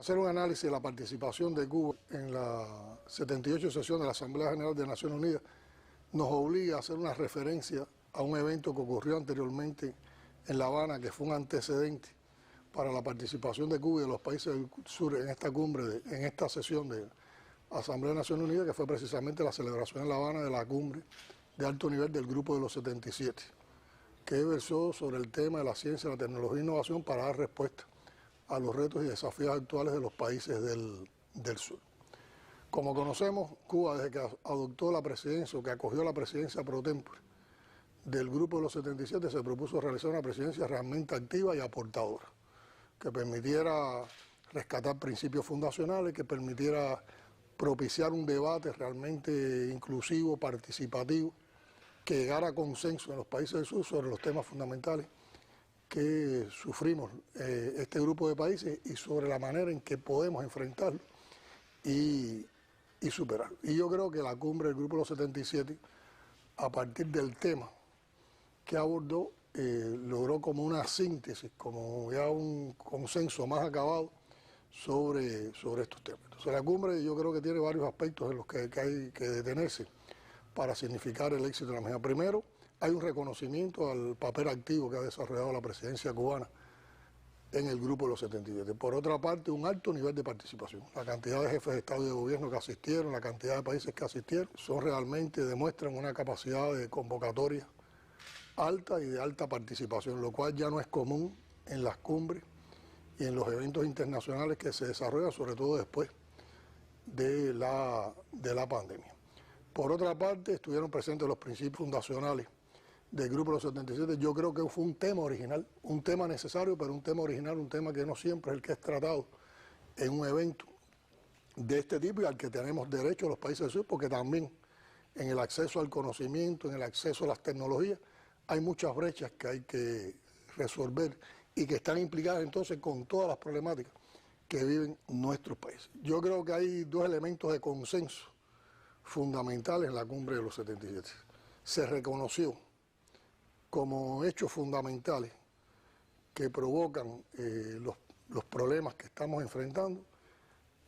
Hacer un análisis de la participación de Cuba en la 78 sesión de la Asamblea General de Naciones Unidas nos obliga a hacer una referencia a un evento que ocurrió anteriormente en La Habana, que fue un antecedente para la participación de Cuba y de los países del sur en esta cumbre, en esta sesión de la Asamblea de Naciones Unidas, que fue precisamente la celebración en La Habana de la cumbre de alto nivel del Grupo de los 77, que versó sobre el tema de la ciencia, la tecnología e innovación para dar respuesta a los retos y desafíos actuales de los países del sur. Como conocemos, Cuba, desde que adoptó la presidencia, o que acogió la presidencia pro tempore del Grupo de los 77, se propuso realizar una presidencia realmente activa y aportadora, que permitiera rescatar principios fundacionales, que permitiera propiciar un debate realmente inclusivo, participativo, que llegara a consenso en los países del sur sobre los temas fundamentales que sufrimos este grupo de países y sobre la manera en que podemos enfrentarlo y superarlo. Y yo creo que la cumbre del Grupo de los 77, a partir del tema que abordó, logró como una síntesis, como ya un consenso más acabado sobre estos temas. Entonces la cumbre yo creo que tiene varios aspectos en los que hay que detenerse para significar el éxito de la misma. Primero, hay un reconocimiento al papel activo que ha desarrollado la presidencia cubana en el Grupo de los 77. Por otra parte, un alto nivel de participación. La cantidad de jefes de Estado y de Gobierno que asistieron, la cantidad de países que asistieron, demuestran una capacidad de convocatoria alta y de alta participación, lo cual ya no es común en las cumbres y en los eventos internacionales que se desarrollan, sobre todo después de la pandemia. Por otra parte, estuvieron presentes los principios fundacionales del Grupo de los 77. Yo creo que fue un tema original, un tema necesario, pero un tema original, un tema que no siempre es el que es tratado en un evento de este tipo y al que tenemos derecho los países del sur, porque también en el acceso al conocimiento, en el acceso a las tecnologías, hay muchas brechas que hay que resolver y que están implicadas entonces con todas las problemáticas que viven nuestros países. Yo creo que hay dos elementos de consenso fundamentales en la cumbre de los 77. Se reconoció como hechos fundamentales que provocan los problemas que estamos enfrentando,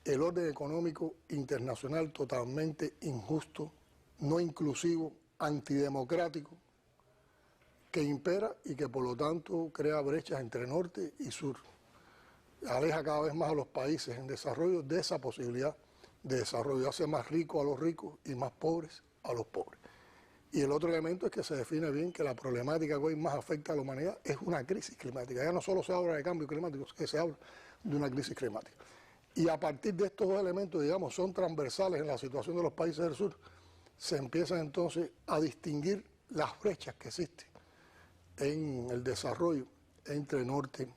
el orden económico internacional totalmente injusto, no inclusivo, antidemocrático, que impera y que por lo tanto crea brechas entre norte y sur. Aleja cada vez más a los países en desarrollo de esa posibilidad de desarrollo, hace más ricos a los ricos y más pobres a los pobres. Y el otro elemento es que se define bien que la problemática que hoy más afecta a la humanidad es una crisis climática. Ya no solo se habla de cambio climático, sino que se habla de una crisis climática. Y a partir de estos dos elementos, digamos, son transversales en la situación de los países del sur, se empiezan entonces a distinguir las brechas que existen en el desarrollo entre norte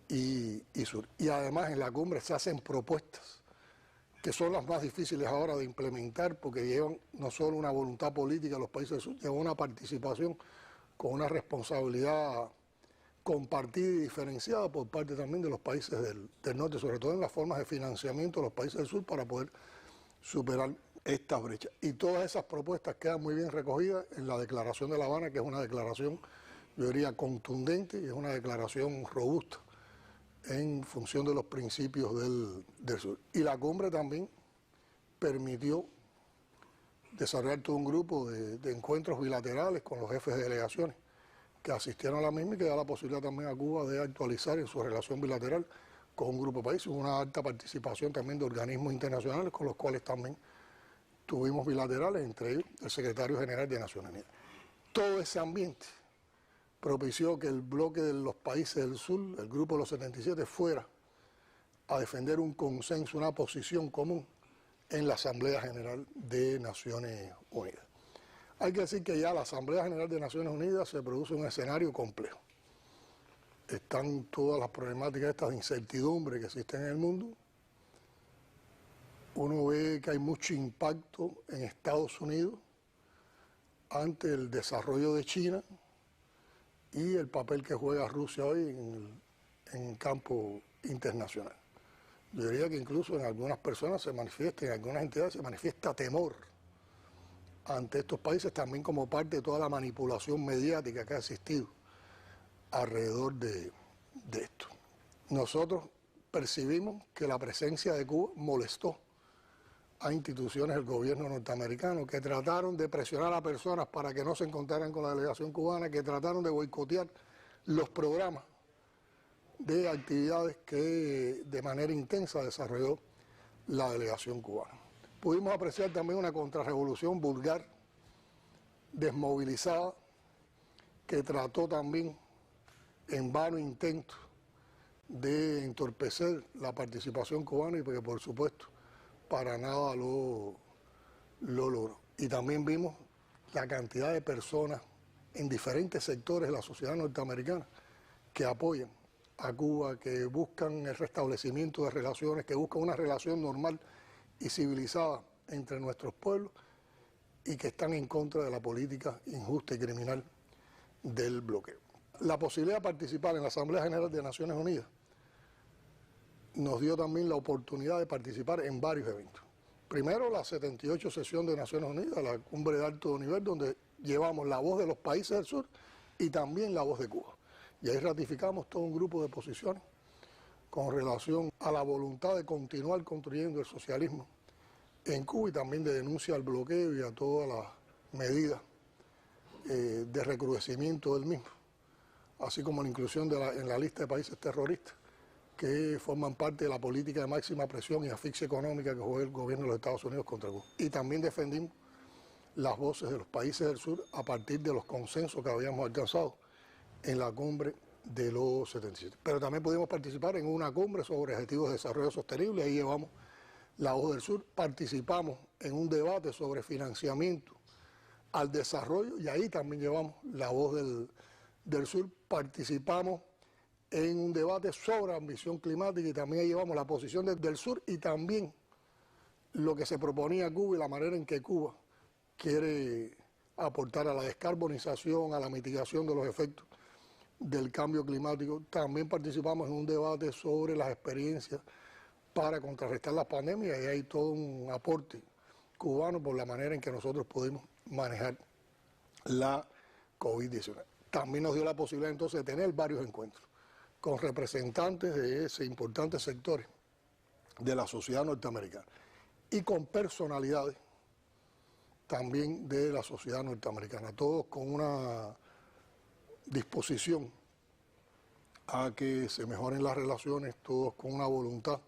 y sur. Y además en la cumbre se hacen propuestas que son las más difíciles ahora de implementar, porque llevan no solo una voluntad política de los países del sur, llevan una participación con una responsabilidad compartida y diferenciada por parte también de los países del norte, sobre todo en las formas de financiamiento de los países del sur para poder superar estas brechas. Y todas esas propuestas quedan muy bien recogidas en la Declaración de La Habana, que es una declaración, yo diría, contundente y es una declaración robusta en función de los principios del sur. Y la cumbre también permitió desarrollar todo un grupo de encuentros bilaterales con los jefes de delegaciones que asistieron a la misma y que da la posibilidad también a Cuba de actualizar en su relación bilateral con un grupo de países, una alta participación también de organismos internacionales con los cuales también tuvimos bilaterales, entre ellos el secretario general de Naciones Unidas. Todo ese ambiente propició que el bloque de los países del sur, el Grupo de los 77, fuera a defender un consenso, una posición común en la Asamblea General de Naciones Unidas. Hay que decir que ya la Asamblea General de Naciones Unidas se produce un escenario complejo. Están todas las problemáticas estas de incertidumbre que existen en el mundo. Uno ve que hay mucho impacto en Estados Unidos ante el desarrollo de China y el papel que juega Rusia hoy en el campo internacional. Yo diría que incluso en algunas personas se manifiesta, en algunas entidades se manifiesta temor ante estos países, también como parte de toda la manipulación mediática que ha existido alrededor de esto. Nosotros percibimos que la presencia de Cuba molestó a instituciones del gobierno norteamericano que trataron de presionar a personas para que no se encontraran con la delegación cubana, que trataron de boicotear los programas de actividades que de manera intensa desarrolló la delegación cubana. Pudimos apreciar también una contrarrevolución vulgar, desmovilizada, que trató también en vano intento de entorpecer la participación cubana y que por supuesto para nada lo logró. Y también vimos la cantidad de personas en diferentes sectores de la sociedad norteamericana que apoyan a Cuba, que buscan el restablecimiento de relaciones, que buscan una relación normal y civilizada entre nuestros pueblos y que están en contra de la política injusta y criminal del bloqueo. La posibilidad de participar en la Asamblea General de Naciones Unidas nos dio también la oportunidad de participar en varios eventos. Primero, la 78 sesión de Naciones Unidas, la cumbre de alto nivel, donde llevamos la voz de los países del sur y también la voz de Cuba. Y ahí ratificamos todo un grupo de posiciones con relación a la voluntad de continuar construyendo el socialismo en Cuba y también de denuncia al bloqueo y a todas las medidas de recrudecimiento del mismo, así como la inclusión en la lista de países terroristas que forman parte de la política de máxima presión y asfixia económica que juega el gobierno de los Estados Unidos contra Cuba. Y también defendimos las voces de los países del sur a partir de los consensos que habíamos alcanzado en la cumbre de los 77. Pero también pudimos participar en una cumbre sobre objetivos de desarrollo sostenible, ahí llevamos la voz del sur, participamos en un debate sobre financiamiento al desarrollo y ahí también llevamos la voz del sur, participamos en un debate sobre ambición climática y también ahí llevamos la posición del sur y también lo que se proponía Cuba y la manera en que Cuba quiere aportar a la descarbonización, a la mitigación de los efectos del cambio climático. También participamos en un debate sobre las experiencias para contrarrestar las pandemias y hay todo un aporte cubano por la manera en que nosotros pudimos manejar la COVID-19. También nos dio la posibilidad entonces de tener varios encuentros con representantes de ese importante sectores de la sociedad norteamericana y con personalidades también de la sociedad norteamericana, todos con una disposición a que se mejoren las relaciones, todos con una voluntad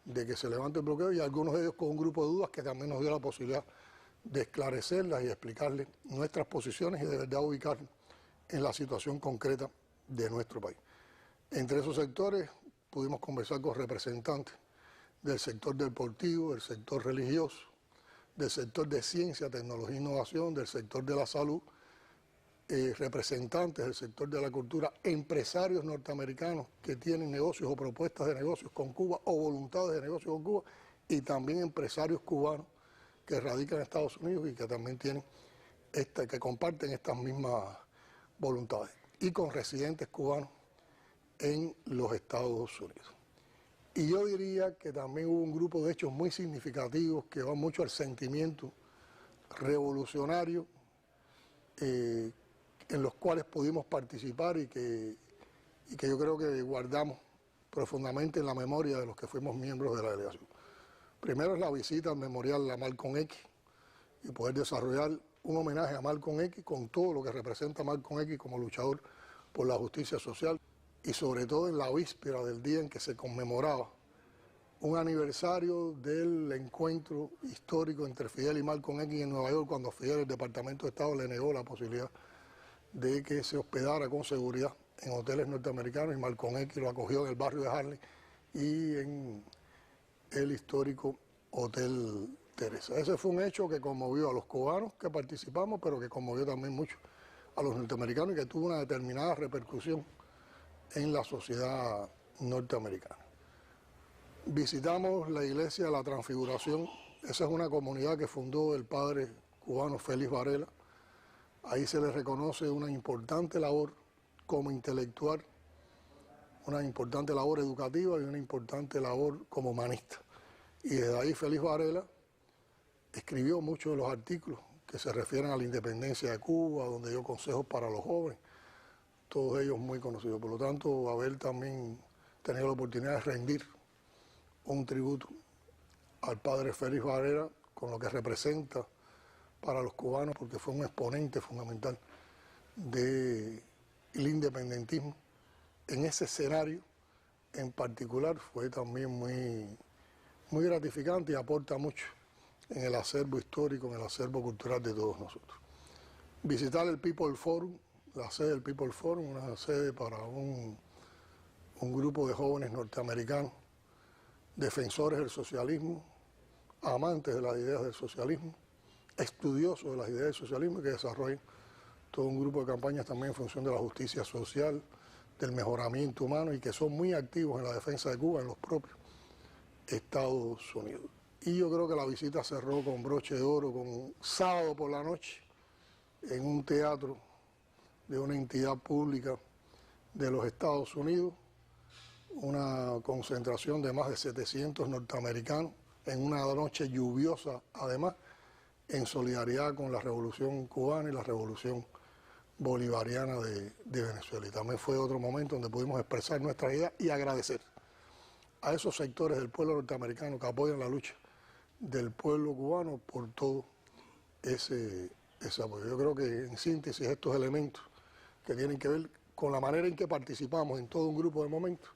de que se levante el bloqueo y algunos de ellos con un grupo de dudas que también nos dio la posibilidad de esclarecerlas y explicarles nuestras posiciones y de verdad ubicarnos en la situación concreta de nuestro país. Entre esos sectores pudimos conversar con representantes del sector deportivo, del sector religioso, del sector de ciencia, tecnología e innovación, del sector de la salud, representantes del sector de la cultura, empresarios norteamericanos que tienen negocios o propuestas de negocios con Cuba o voluntades de negocios con Cuba y también empresarios cubanos que radican en Estados Unidos y que también tienen que comparten estas mismas voluntades y con residentes cubanos en los Estados Unidos. Y yo diría que también hubo un grupo de hechos muy significativos que van mucho al sentimiento revolucionario en los cuales pudimos participar y que yo creo que guardamos profundamente en la memoria de los que fuimos miembros de la delegación. Primero es la visita al memorial a Malcolm X y poder desarrollar un homenaje a Malcolm X con todo lo que representa Malcolm X como luchador por la justicia social y sobre todo en la víspera del día en que se conmemoraba un aniversario del encuentro histórico entre Fidel y Malcolm X en Nueva York, cuando Fidel, el Departamento de Estado, le negó la posibilidad de que se hospedara con seguridad en hoteles norteamericanos y Malcolm X lo acogió en el barrio de Harlem y en el histórico Hotel Teresa. Ese fue un hecho que conmovió a los cubanos que participamos, pero que conmovió también mucho a los norteamericanos y que tuvo una determinada repercusión en la sociedad norteamericana. Visitamos la iglesia de la Transfiguración. Esa es una comunidad que fundó el padre cubano Félix Varela. Ahí se le reconoce una importante labor como intelectual, una importante labor educativa y una importante labor como humanista. Y desde ahí Félix Varela escribió muchos de los artículos que se refieren a la independencia de Cuba, donde dio consejos para los jóvenes, todos ellos muy conocidos. Por lo tanto, haber también tenido la oportunidad de rendir un tributo al padre Félix Varela con lo que representa para los cubanos, porque fue un exponente fundamental del independentismo. En ese escenario en particular fue también muy gratificante y aporta mucho en el acervo histórico, en el acervo cultural de todos nosotros. Visitar el People Forum, la sede del People Forum, una sede para un grupo de jóvenes norteamericanos, defensores del socialismo, amantes de las ideas del socialismo, estudiosos de las ideas del socialismo y que desarrollan todo un grupo de campañas también en función de la justicia social, del mejoramiento humano y que son muy activos en la defensa de Cuba en los propios Estados Unidos. Y yo creo que la visita cerró con broche de oro, con sábado por la noche, en un teatro de una entidad pública de los Estados Unidos, una concentración de más de 700 norteamericanos en una noche lluviosa, además, en solidaridad con la Revolución Cubana y la Revolución Bolivariana de Venezuela. Y también fue otro momento donde pudimos expresar nuestra idea y agradecer a esos sectores del pueblo norteamericano que apoyan la lucha del pueblo cubano por todo ese apoyo. Yo creo que en síntesis estos elementos que tienen que ver con la manera en que participamos en todo un grupo de momentos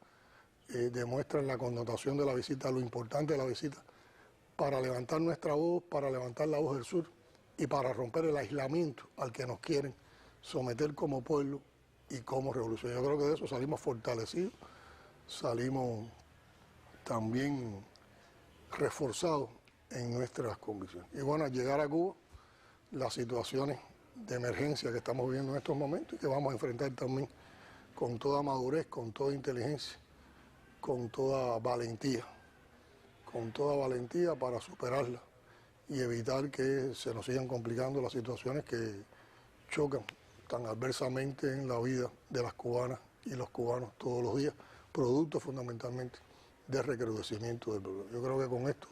demuestran la connotación de la visita, lo importante de la visita para levantar nuestra voz, para levantar la voz del sur y para romper el aislamiento al que nos quieren someter como pueblo y como revolución. Yo creo que de eso salimos fortalecidos, salimos también reforzados en nuestras convicciones. Y bueno, al llegar a Cuba, las situaciones de emergencia que estamos viviendo en estos momentos y que vamos a enfrentar también con toda madurez, con toda inteligencia, con toda valentía para superarla y evitar que se nos sigan complicando las situaciones que chocan tan adversamente en la vida de las cubanas y los cubanos todos los días, producto fundamentalmente del recrudecimiento del pueblo. Yo creo que con esto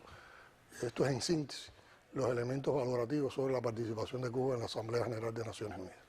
es en síntesis los elementos valorativos sobre la participación de Cuba en la Asamblea General de Naciones Unidas.